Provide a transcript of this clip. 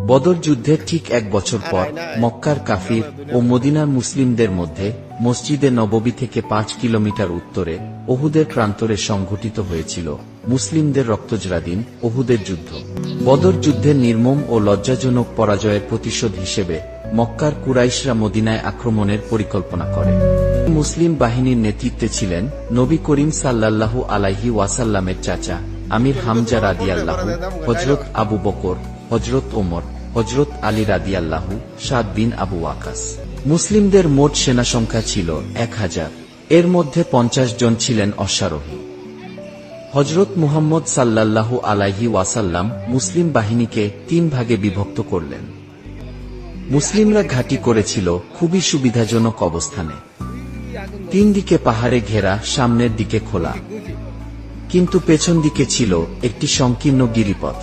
বদর যুদ্ধের ঠিক 1 বছর পর মক্কার কাফির ও মদিনার মুসলিমদের মধ্যে মসজিদে নববী থেকে 5 কিলোমিটার উত্তরে উহুদের প্রান্তরে সংঘটিত হয়েছিল মুসলিমদের রক্তজরাদিন উহুদের যুদ্ধ। বদর যুদ্ধের নির্মম ও লজ্জাজনক পরাজয়ের প্রতিশোধ হিসেবে মক্কার কুরাইশরা মদিনায় আক্রমণের পরিকল্পনা করে। মুসলিম বাহিনীর নেতৃত্বে ছিলেন নবী করিম সাল্লাল্লাহু আলাইহি ওয়াসাল্লামের চাচা আমির হামজা রাদিয়াল্লাহু, হযরত আবু বকর, হযরত ওমর, হযরত আলী রাদিয়াল্লাহু, সাদ বিন আবু ওয়াকাস। মুসলিমদের মোট সেনা সংখ্যা ছিল 1000। এর মধ্যে 50 জন ছিলেন অশ্বারোহী। হযরত মুহাম্মদ সাল্লাল্লাহু আলাইহি ওয়াসাল্লাম মুসলিম বাহিনীকে 3 ভাগে বিভক্ত করলেন। মুসলিমরা ঘাঁটি করেছিল খুবই সুবিধাজনক অবস্থানে। 3 দিকে পাহাড়ে ঘেরা, সামনের দিকে খোলা, কিন্তু পেছন দিকে ছিল একটি সংকীর্ণ গিরিপথ।